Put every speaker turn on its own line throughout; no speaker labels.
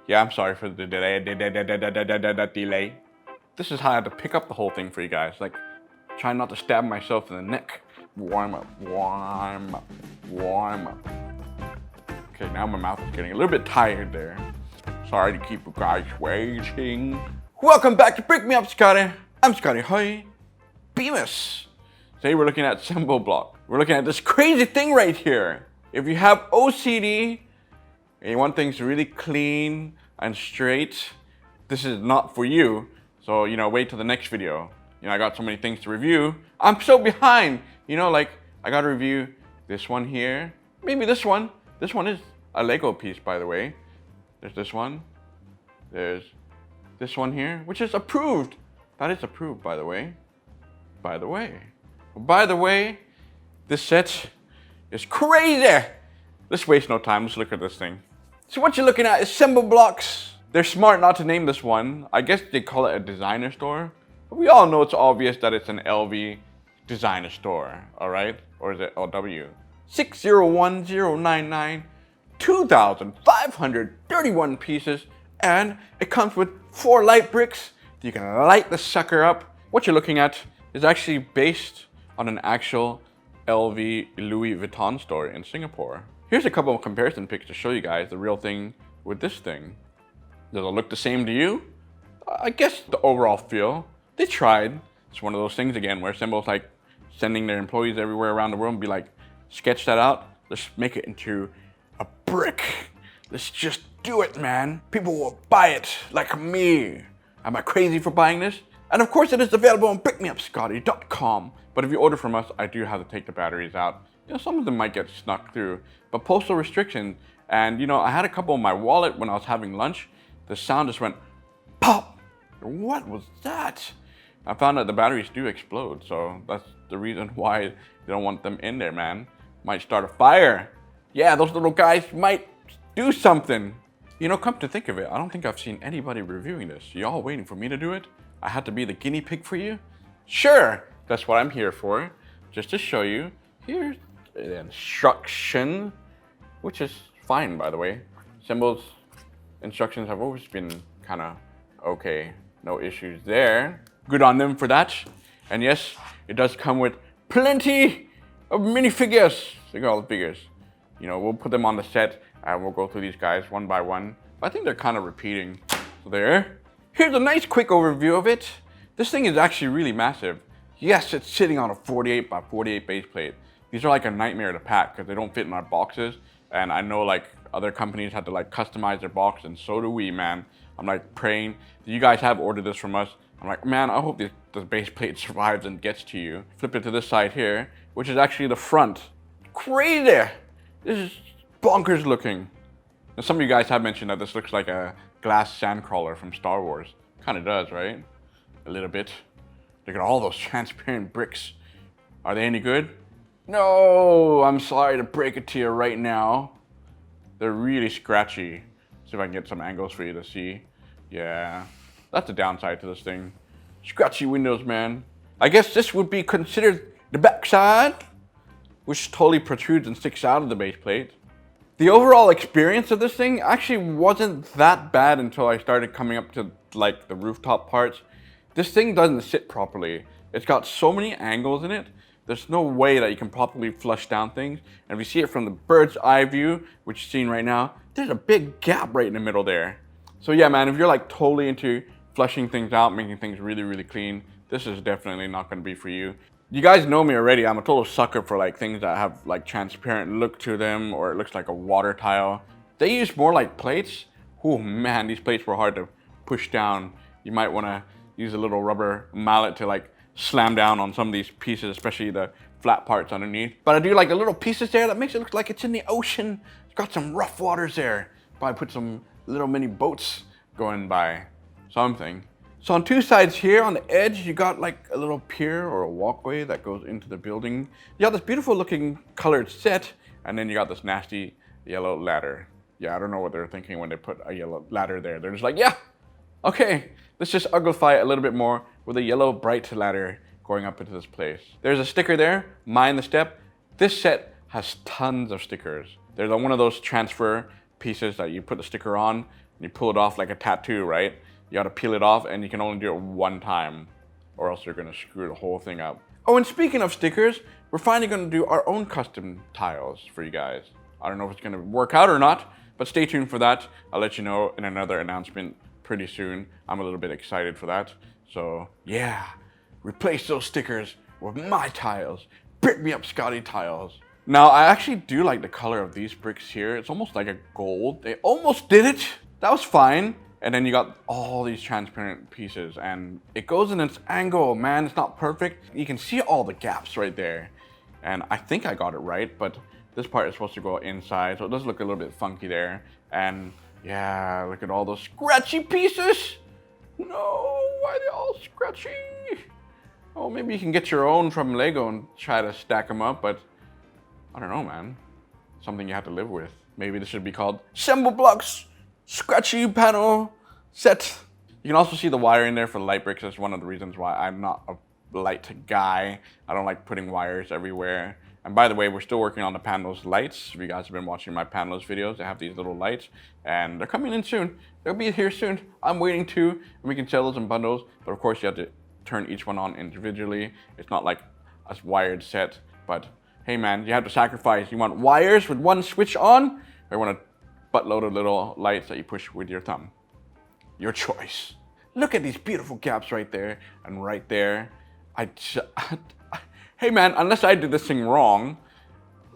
Yeah, I'm sorry for the delay. This is how I had to pick up the whole thing for you guys. Like, trying not to stab myself in the neck. Warm up, warm up, warm up. Okay, now my mouth is getting a little bit tired there. Sorry to keep you guys waiting. Welcome back to Pick Me Up, Scottie. I'm Scottie. Hi, BMUS. Today we're looking at Sembo block. We're looking at this crazy thing right here. If you have OCD and you want things really clean and straight, this is not for you. So, wait till the next video. I got so many things to review. I'm so behind. Like, I gotta review this one here. Maybe this one. This one is a Lego piece, by the way. There's this one. There's this one here, which is approved. That is approved, by the way. By the way, this set is crazy. Let's waste no time. Let's look at this thing. So what you're looking at is Sembo blocks. They're smart not to name this one. I guess they call it a designer store. But we all know it's obvious that it's an LV designer store, all right? Or is it LW? 601099, 2,531 pieces, and it comes with 4 light bricks. You can light the sucker up. What you're looking at is actually based on an actual LV Louis Vuitton store in Singapore. Here's a couple of comparison pics to show you guys the real thing with this thing. Does it look the same to you? I guess the overall feel. They tried. It's one of those things again where Sembo's like sending their employees everywhere around the world and be like, sketch that out. Let's make it into a brick. Let's just do it, man. People will buy it like me. Am I crazy for buying this? And of course it is available on pickmeupscottie.com. But if you order from us, I do have to take the batteries out. Some of them might get snuck through, but postal restrictions. And I had a couple in my wallet when I was having lunch. The sound just went pop. What was that? I found out the batteries do explode, so that's the reason why they don't want them in there, man. Might start a fire. Yeah, those little guys might do something. Come to think of it, I don't think I've seen anybody reviewing this. Y'all waiting for me to do it? I had to be the guinea pig for you? Sure, that's what I'm here for. Just to show you. Here's the instruction, which is fine, by the way. Sembo's instructions have always been kind of okay. No issues there. Good on them for that. And yes, it does come with plenty of minifigures. Look at all the figures. We'll put them on the set and we'll go through these guys one by one. I think they're kind of repeating. So there. Here's a nice quick overview of it. This thing is actually really massive. Yes, it's sitting on a 48 by 48 base plate. These are like a nightmare to pack because they don't fit in our boxes. And I know like other companies had to like customize their box, and so do we, man. I'm like praying that you guys have ordered this from us. I'm like, man, I hope the base plate survives and gets to you. Flip it to this side here, which is actually the front. Crazy! This is bonkers looking. And some of you guys have mentioned that this looks like a glass sandcrawler from Star Wars. Kind of does, right? A little bit. Look at all those transparent bricks. Are they any good? No, I'm sorry to break it to you right now. They're really scratchy. See if I can get some angles for you to see. Yeah, that's the downside to this thing. Scratchy windows, man. I guess this would be considered the backside, which totally protrudes and sticks out of the base plate. The overall experience of this thing actually wasn't that bad until I started coming up to like the rooftop parts. This thing doesn't sit properly. It's got so many angles in it. There's no way that you can properly flush down things. And if you see it from the bird's eye view, which you're seeing right now, there's a big gap right in the middle there. So yeah, man, if you're like totally into flushing things out, making things really, really clean, this is definitely not gonna be for you. You guys know me already. I'm a total sucker for like things that have like transparent look to them, or it looks like a water tile. They use more like plates. Oh man, these plates were hard to push down. You might wanna use a little rubber mallet to like slam down on some of these pieces, especially the flat parts underneath. But I do like the little pieces there that makes it look like it's in the ocean. It's got some rough waters there. Probably put some little mini boats going by, something. So on 2 sides here on the edge, you got like a little pier or a walkway that goes into the building. You got this beautiful looking colored set, and then you got this nasty yellow ladder. Yeah, I don't know what they're thinking when they put a yellow ladder there. They're just like, yeah, okay, let's just uglify it a little bit more with a yellow bright ladder going up into this place. There's a sticker there, mind the step. This set has tons of stickers. There's one of those transfer pieces that you put the sticker on, You pull it off like a tattoo, right? You gotta peel it off, and you can only do it one time, or else you're gonna screw the whole thing up. Oh, and speaking of stickers, we're finally gonna do our own custom tiles for you guys. I don't know if it's gonna work out or not, but stay tuned for that. I'll let you know in another announcement pretty soon. I'm a little bit excited for that. So yeah, replace those stickers with my tiles. Brick me up, Scottie tiles. Now, I actually do like the color of these bricks here. It's almost like a gold. They almost did it. That was fine. And then you got all these transparent pieces, and it goes in its angle, man. It's not perfect. You can see all the gaps right there. And I think I got it right, but this part is supposed to go inside, so it does look a little bit funky there. And yeah, look at all those scratchy pieces. No, why are they all scratchy? Oh, maybe you can get your own from Lego and try to stack them up, but I don't know, man. Something you have to live with. Maybe this should be called Sembo Blocks Scratchy Panel Set. You can also see the wire in there for the light bricks. That's one of the reasons why I'm not a light guy. I don't like putting wires everywhere. And by the way, we're still working on the panels lights. If you guys have been watching my panels videos, they have these little lights, and they're coming in soon. They'll be here soon. I'm waiting to, and we can sell those in bundles. But of course, you have to turn each one on individually. It's not like a wired set, but hey man, you have to sacrifice. You want wires with one switch on, or you want a buttload of little lights that you push with your thumb? Your choice. Look at these beautiful gaps right there and right there. Hey man, unless I did this thing wrong,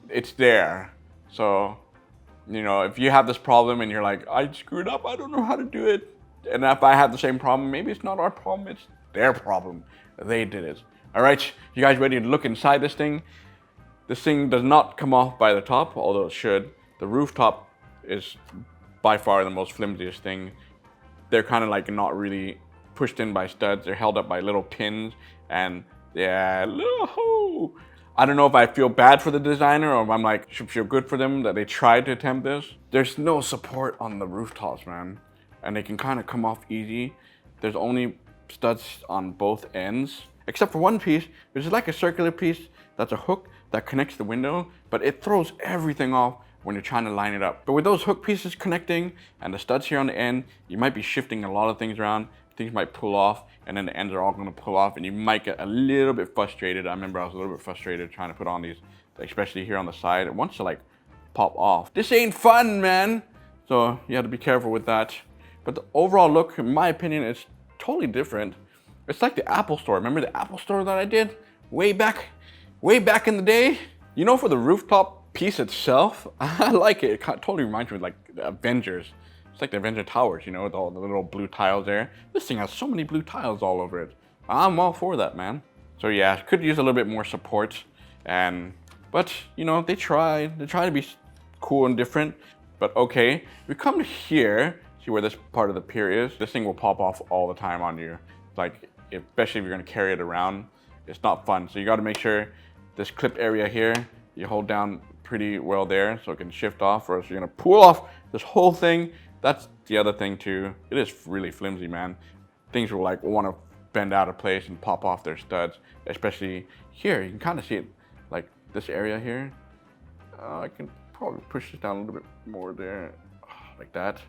it's there. So, you know, if you have this problem and you're like, I screwed up, I don't know how to do it. And if I have the same problem, maybe it's not our problem, it's their problem. They did it. All right, you guys ready to look inside this thing? This thing does not come off by the top, although it should. The rooftop is by far the most flimsiest thing. They're kind of like not really pushed in by studs. They're held up by little pins, and yeah, I don't know if I feel bad for the designer or if I'm like, should feel good for them that they tried to attempt this. There's no support on the rooftops, man, and they can kind of come off easy. There's only studs on both ends, except for one piece, which is like a circular piece that's a hook that connects the window, but it throws everything off when you're trying to line it up. But with those hook pieces connecting and the studs here on the end, you might be shifting a lot of things around. Things might pull off, and then the ends are all gonna pull off, and you might get a little bit frustrated. I remember I was a little bit frustrated trying to put on these, especially here on the side. It wants to like pop off. This ain't fun, man. So you have to be careful with that. But the overall look, in my opinion, is totally different. It's like the Apple Store. Remember the Apple Store that I did way back in the day? You know, for the rooftop piece itself, I like it. It totally reminds me of like the Avengers. It's like the Avenger Towers, you know, with all the little blue tiles there. This thing has so many blue tiles all over it. I'm all for that, man. So yeah, could use a little bit more support, but you know, they try to be cool and different. But okay, we come to here. See where this part of the pier is? This thing will pop off all the time on you. Like, especially if you're gonna carry it around, it's not fun. So you gotta make sure this clip area here, you hold down pretty well there so it can shift off, or else you're gonna pull off this whole thing. That's the other thing too. It is really flimsy, man. Things will like wanna bend out of place and pop off their studs, especially here. You can kind of see it, like this area here. I can probably push this down a little bit more there, like that.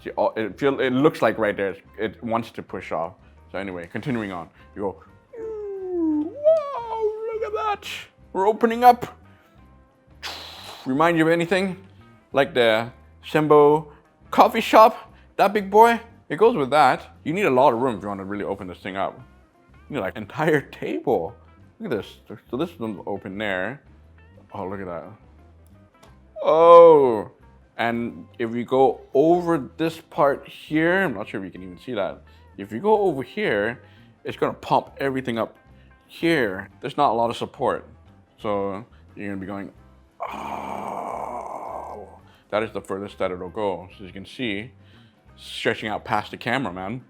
See, it looks like right there, it wants to push off. So anyway, continuing on, you go, wow, look at that. We're opening up. Remind you of anything? Like the Sembo coffee shop, that big boy? It goes with that. You need a lot of room if you want to really open this thing up. You need like an entire table. Look at this. So this one's open there. Oh, look at that. Oh. And if you go over this part here, I'm not sure if you can even see that. If you go over here, it's gonna pump everything up here. There's not a lot of support. So you're gonna be going, oh. That is the furthest that it'll go. So as you can see, stretching out past the camera, man.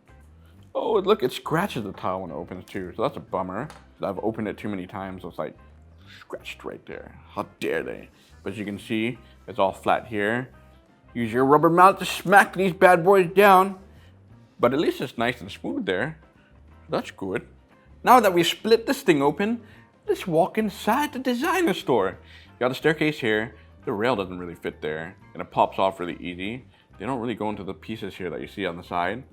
Oh, look, it scratches the tile when it opens too. So that's a bummer. I've opened it too many times, so it's like scratched right there. How dare they? But as you can see, it's all flat here. Use your rubber mallet to smack these bad boys down. But at least it's nice and smooth there. That's good. Now that we've split this thing open, let's walk inside the designer store. You got a staircase here. The rail doesn't really fit there, and it pops off really easy. They don't really go into the pieces here that you see on the side.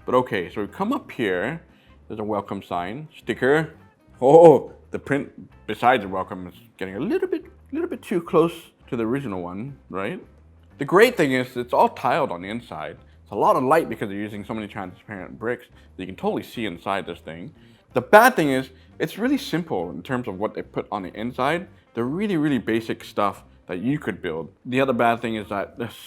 But okay, so we come up here. There's a welcome sign, sticker. Oh, the print besides the welcome is getting a little bit too close to the original one, right? The great thing is it's all tiled on the inside. It's a lot of light because they're using so many transparent bricks that you can totally see inside this thing. The bad thing is it's really simple in terms of what they put on the inside. They're really basic stuff that you could build. The other bad thing is that there's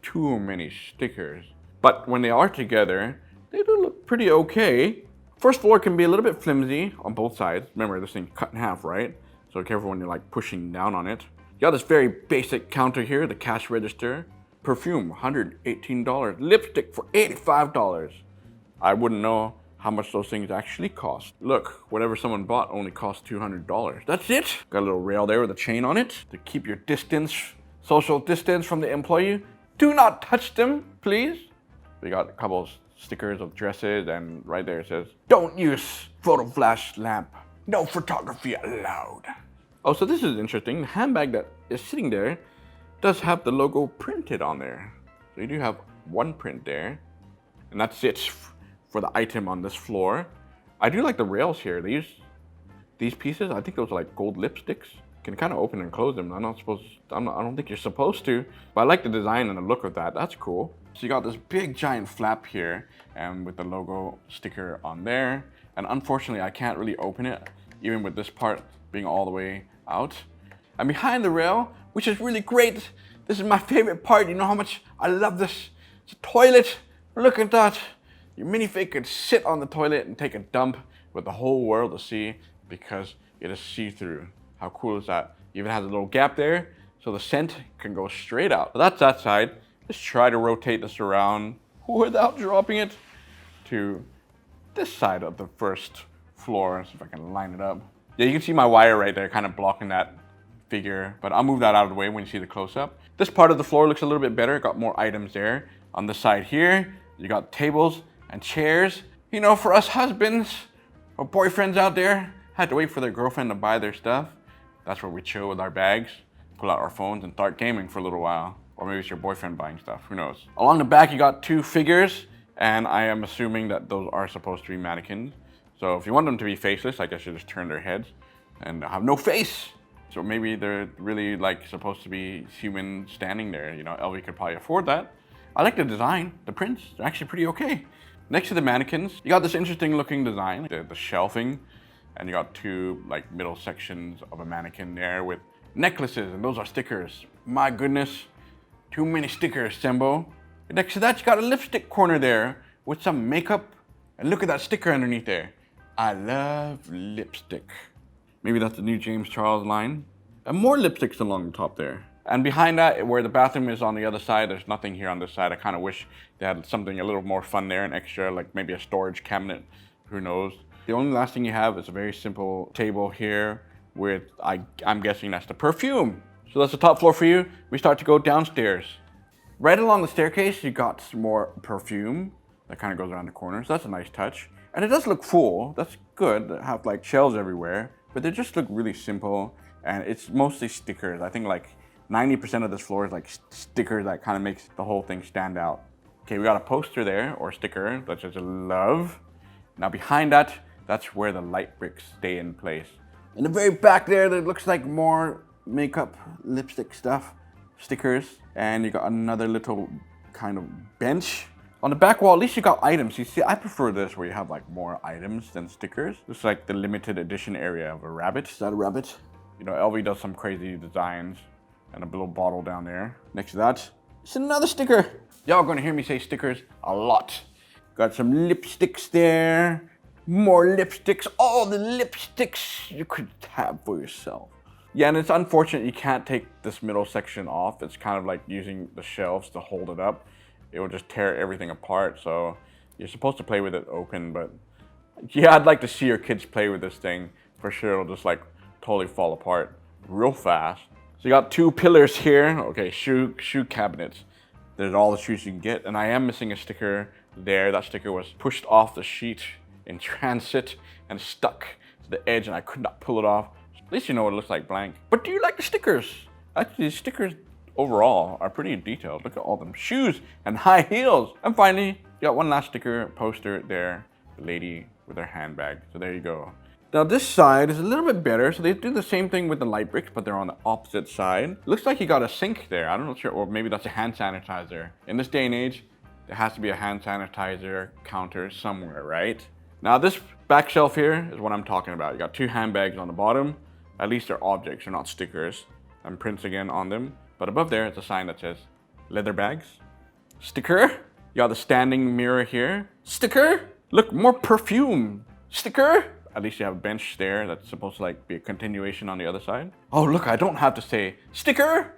too many stickers. But when they are together, they do look pretty okay. First floor can be a little bit flimsy on both sides. Remember, this thing cut in half, right? So careful when you're like pushing down on it. You got this very basic counter here, the cash register. Perfume, $118. Lipstick for $85. I wouldn't know how much those things actually cost. Look, whatever someone bought only cost $200. That's it. Got a little rail there with a chain on it to keep your distance, social distance from the employee. Do not touch them, please. We got a couple of stickers of dresses, and right there it says, don't use photo flash lamp. No photography allowed. Oh, so this is interesting. The handbag that is sitting there does have the logo printed on there. So you do have one print there, and that's it for the item on this floor. I do like the rails here. These pieces, I think those are like gold lipsticks. You can kind of open and close them. I don't think you're supposed to, but I like the design and the look of that. That's cool. So you got this big giant flap here, and with the logo sticker on there. And unfortunately, I can't really open it, even with this part being all the way out. And behind the rail, which is really great, this is my favorite part. You know how much I love this. It's a toilet. Look at that. Your minifig could sit on the toilet and take a dump with the whole world to see because it is see-through. How cool is that? It even has a little gap there so the scent can go straight out. So that's that side. Let's try to rotate this around without dropping it to this side of the first floor. See if I can line it up. Yeah, you can see my wire right there kind of blocking that figure, but I'll move that out of the way when you see the close-up. This part of the floor looks a little bit better. Got more items there. On the side here, you got tables and chairs. You know, for us husbands or boyfriends out there, had to wait for their girlfriend to buy their stuff. That's where we chill with our bags, pull out our phones and start gaming for a little while. Or maybe it's your boyfriend buying stuff, who knows. Along the back, you got two figures, and I am assuming that those are supposed to be mannequins. So if you want them to be faceless, I guess you just turn their heads and have no face. So maybe they're really like supposed to be human standing there. You know, LV could probably afford that. I like the design. The prints are actually pretty okay. Next to the mannequins, you got this interesting looking design, the shelving, and you got two like middle sections of a mannequin there with necklaces, and those are stickers. My goodness, too many stickers, Sembo. Next to that, you got a lipstick corner there with some makeup, and look at that sticker underneath there. I love lipstick. Maybe that's the new James Charles line. And more lipsticks along the top there. And behind that, where the bathroom is on the other side, there's nothing here on this side. I kind of wish they had something a little more fun there, an extra, like maybe a storage cabinet, who knows. The only last thing you have is a very simple table here with, I'm guessing that's the perfume. So that's the top floor for you. We start to go downstairs. Right along the staircase, you got some more perfume that kind of goes around the corner. So that's a nice touch. And it does look full. That's good. They have like shelves everywhere, but they just look really simple. And it's mostly stickers. I think like 90% of this floor is like stickers that kind of makes the whole thing stand out. Okay, we got a poster there or sticker that says love. Now behind that, that's where the light bricks stay in place. In the very back there looks like more makeup, lipstick stuff, stickers, and you got another little kind of bench. On the back wall, at least you got items. You see, I prefer this where you have like more items than stickers. This is like the limited edition area of a rabbit. Is that a rabbit? You know, LV does some crazy designs. And a little bottle down there. Next to that, it's another sticker. Y'all gonna hear me say stickers a lot. Got some lipsticks there. More lipsticks. All the lipsticks you could have for yourself. Yeah, and it's unfortunate you can't take this middle section off. It's kind of like using the shelves to hold it up. It will just tear everything apart. So you're supposed to play with it open, but yeah, I'd like to see your kids play with this thing. For sure, it'll just like totally fall apart real fast. So you got two pillars here. Okay, shoe cabinets. There's all the shoes you can get. And I am missing a sticker there. That sticker was pushed off the sheet in transit and stuck to the edge, and I could not pull it off. At least you know what it looks like blank. But do you like the stickers? Actually, the stickers overall are pretty detailed. Look at all them shoes and high heels. And finally, you got one last sticker poster there, the lady with her handbag. So there you go. Now this side is a little bit better. So they do the same thing with the light bricks, but they're on the opposite side. Looks like you got a sink there. I'm not sure, or maybe that's a hand sanitizer. In this day and age, there has to be a hand sanitizer counter somewhere, right? Now this back shelf here is what I'm talking about. You got two handbags on the bottom. At least they're objects, they're not stickers. And prints again on them. But above there, it's a sign that says leather bags. Sticker. You got the standing mirror here. Sticker. Look, more perfume. Sticker. At least you have a bench there that's supposed to like be a continuation on the other side. Oh, look, I don't have to say sticker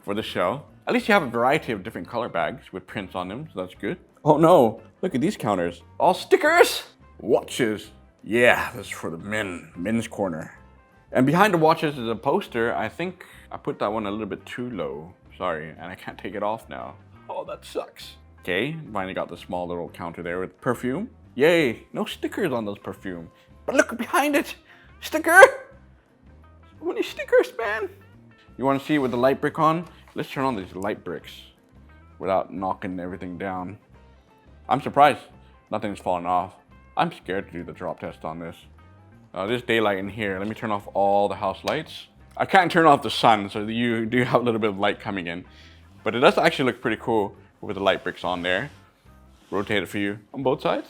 for the show. At least you have a variety of different color bags with prints on them, so that's good. Oh no, look at these counters. All stickers. Watches. Yeah, this is for the men's corner. And behind the watches is a poster. I think I put that one a little bit too low. Sorry, and I can't take it off now. Oh, that sucks. Okay, finally got the small little counter there with perfume. Yay, no stickers on those perfume. But look behind it, sticker. So many stickers, man. You want to see with the light brick on? Let's turn on these light bricks without knocking everything down. I'm surprised nothing's fallen off. I'm scared to do the drop test on this. There's daylight in here. Let me turn off all the house lights. I can't turn off the sun, so you do have a little bit of light coming in. But it does actually look pretty cool with the light bricks on there. Rotate it for you on both sides.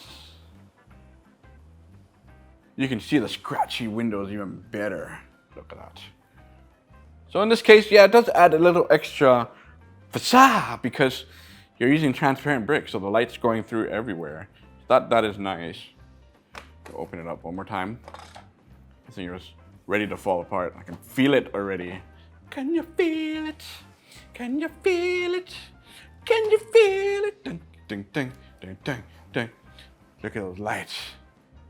You can see the scratchy windows even better. Look at that. So in this case, yeah, it does add a little extra facade because you're using transparent bricks, so the light's going through everywhere. That is nice. Open it up one more time. I think it was ready to fall apart. I can feel it already. Can you feel it? Can you feel it? Can you feel it? Ding, ding, ding, ding, ding, ding. Look at those lights.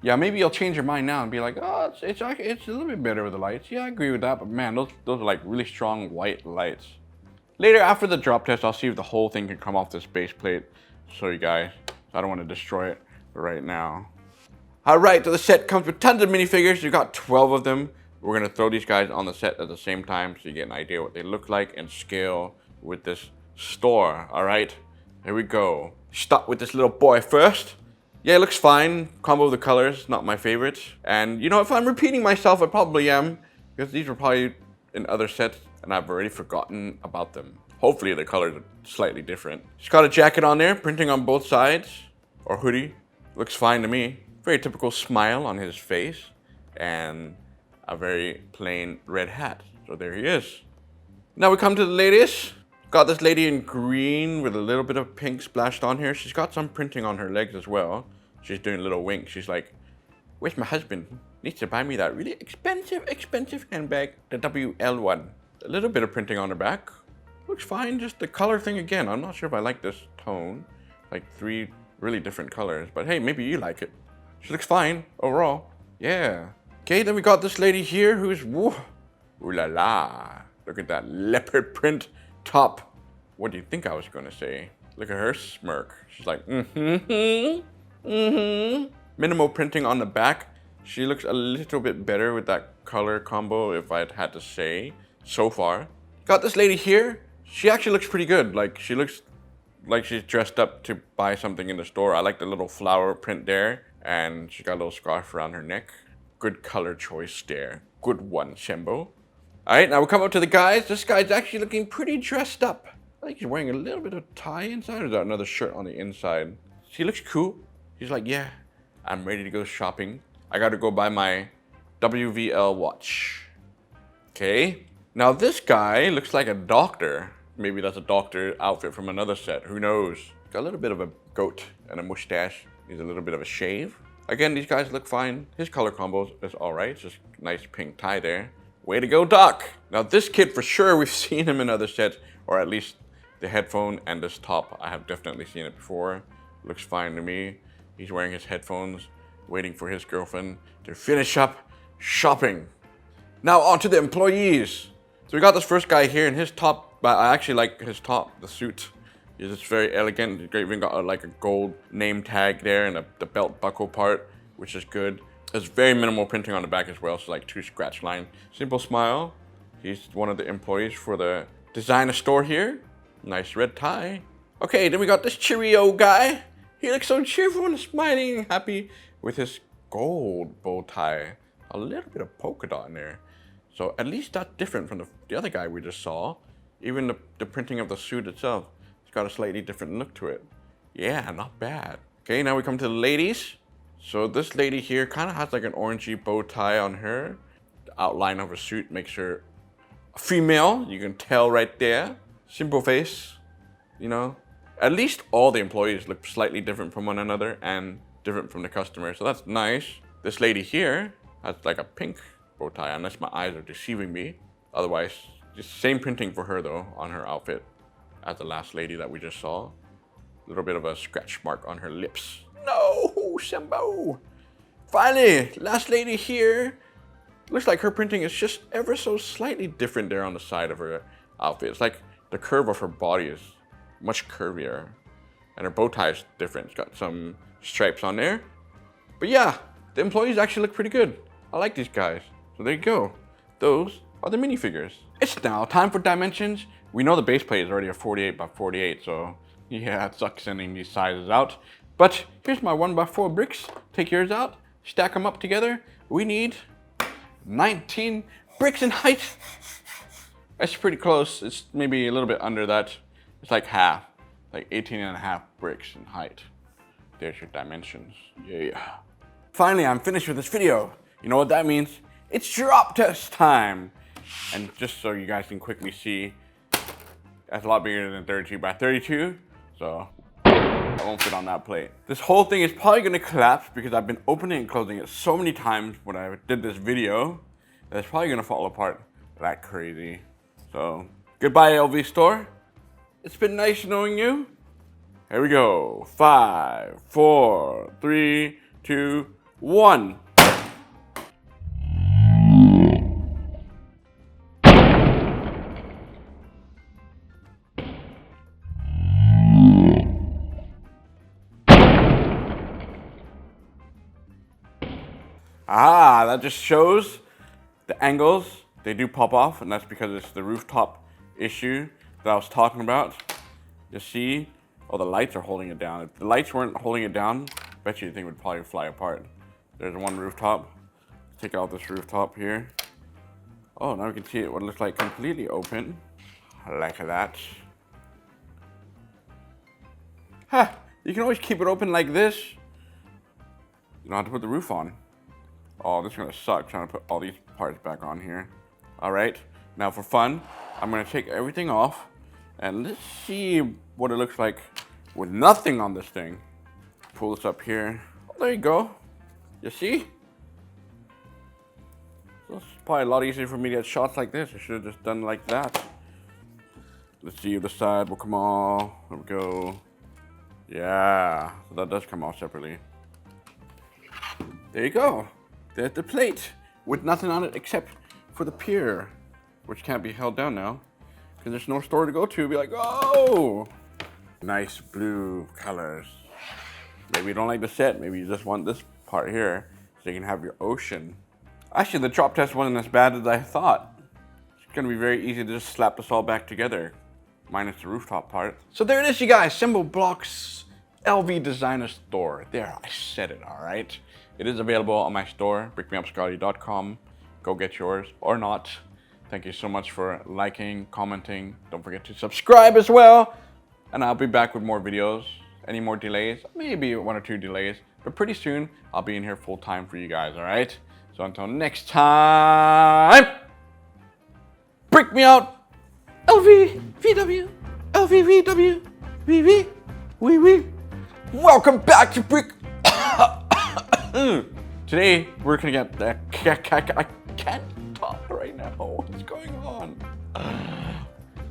Yeah, maybe you'll change your mind now and be like, oh, it's a little bit better with the lights. Yeah, I agree with that, but man, those are like really strong white lights. Later, after the drop test, I'll see if the whole thing can come off this base plate. Show you guys. I don't want to destroy it right now. All right, so the set comes with tons of minifigures. You've got 12 of them. We're gonna throw these guys on the set at the same time so you get an idea what they look like and scale with this store, all right? Here we go. Start with this little boy first. Yeah, it looks fine. Combo of the colors, not my favorite. And you know, if I'm repeating myself, I probably am, because these were probably in other sets and I've already forgotten about them. Hopefully the colors are slightly different. She's got a jacket on there, printing on both sides, or hoodie. Looks fine to me. Very typical smile on his face and a very plain red hat. So there he is. Now we come to the ladies. Got this lady in green with a little bit of pink splashed on here. She's got some printing on her legs as well. She's doing a little wink. She's like, where's my husband? Needs to buy me that really expensive handbag, the WL one. A little bit of printing on her back. Looks fine, just the color thing again. I'm not sure if I like this tone. Like 3 really different colors, but hey, maybe you like it. She looks fine overall. Yeah. Okay, then we got this lady here who's, woo la la. Look at that leopard print top. What do you think I was gonna say? Look at her smirk. She's like, Minimal printing on the back. She looks a little bit better with that color combo, if I'd had to say, so far. Got this lady here. She actually looks pretty good. Like, she looks like she's dressed up to buy something in the store. I like the little flower print there. And she got a little scarf around her neck. Good color choice there. Good one, Sembo. All right, now we come up to the guys. This guy's actually looking pretty dressed up. I think he's wearing a little bit of tie inside, or is that another shirt on the inside? He looks cool. He's like, yeah, I'm ready to go shopping. I got to go buy my WVL watch. Okay. Now this guy looks like a doctor. Maybe that's a doctor outfit from another set. Who knows? Got a little bit of a goat and a mustache. Needs a little bit of a shave. Again, these guys look fine. His color combo is all right. Just nice pink tie there. Way to go, Doc. Now this kid, for sure, we've seen him in other sets, or at least the headphone and this top. I have definitely seen it before. Looks fine to me. He's wearing his headphones, waiting for his girlfriend to finish up shopping. Now on to the employees. So we got this first guy here, and his top, but I actually like his top, the suit. It's just very elegant. They even got like a gold name tag there and the belt buckle part, which is good. There's very minimal printing on the back as well, so like 2 scratch lines. Simple smile. He's one of the employees for the designer store here. Nice red tie. Okay, then we got this Cheerio guy. He looks so cheerful and smiling and happy with his gold bow tie. A little bit of polka dot in there. So at least that's different from the other guy we just saw. Even the printing of the suit itself, it's got a slightly different look to it. Yeah, not bad. Okay, now we come to the ladies. So this lady here kind of has like an orangey bow tie on her. The outline of her suit makes her a female. You can tell right there. Simple face, you know. At least all the employees look slightly different from one another and different from the customer. So that's nice. This lady here has like a pink bow tie, unless my eyes are deceiving me. Otherwise, just same printing for her though on her outfit as the last lady that we just saw. A little bit of a scratch mark on her lips. No, Sembo. Finally, last lady here. Looks like her printing is just ever so slightly different there on the side of her outfit. It's like the curve of her body is much curvier. And her bow tie is different. It's got some stripes on there. But yeah, the employees actually look pretty good. I like these guys. So there you go. Those are the minifigures. It's now time for dimensions. We know the base plate is already a 48 by 48, so yeah, it sucks sending these sizes out. But here's my 1x4 bricks. Take yours out, stack them up together. We need 19 bricks in height. That's pretty close. It's maybe a little bit under that. It's like half, like 18.5 bricks in height. There's your dimensions. Yeah. Finally, I'm finished with this video. You know what that means? It's drop test time. And just so you guys can quickly see, that's a lot bigger than 32 by 32. So I won't fit on that plate. This whole thing is probably gonna collapse because I've been opening and closing it so many times when I did this video that it's probably gonna fall apart like crazy. So goodbye, LV store. It's been nice knowing you. Here we go. 5, 4, 3, 2, 1. Ah, that just shows the angles. They do pop off, and that's because it's the rooftop issue that I was talking about. You see, oh, the lights are holding it down. If the lights weren't holding it down, I bet you the thing would probably fly apart. There's one rooftop. Take out this rooftop here. Oh, now we can see it what it looks like completely open. Like that. Ha! You can always keep it open like this. You don't have to put the roof on. Oh, this is gonna suck trying to put all these parts back on here. All right, now for fun, I'm gonna take everything off and let's see what it looks like with nothing on this thing. Pull this up here. Oh, there you go. You see? So it's probably a lot easier for me to get shots like this. I should have just done like that. Let's see if the side will come off. There we go. Yeah, so that does come off separately. There you go. There's the plate with nothing on it except for the pier, which can't be held down now because there's no store to go to. Be like, oh, nice blue colors. Maybe you don't like the set. Maybe you just want this part here so you can have your ocean. Actually, the drop test wasn't as bad as I thought. It's gonna be very easy to just slap this all back together, minus the rooftop part. So there it is, you guys. Sembo Blocks LV Designer Store. There, I said it, all right. It is available on my store, brickmeupscottie.com. Go get yours or not. Thank you so much for liking, commenting. Don't forget to subscribe as well. And I'll be back with more videos. Any more delays? Maybe 1 or 2 delays. But pretty soon, I'll be in here full time for you guys, all right? So until next time, brick me out. LV, VW, LV, VW, VV, wee. Welcome back to Brick. Today, we're gonna get the I can't talk right now. What's going on?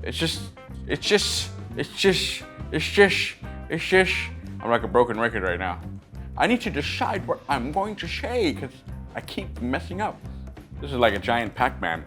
It's just. I'm like a broken record right now. I need to decide what I'm going to say because I keep messing up. This is like a giant Pac-Man.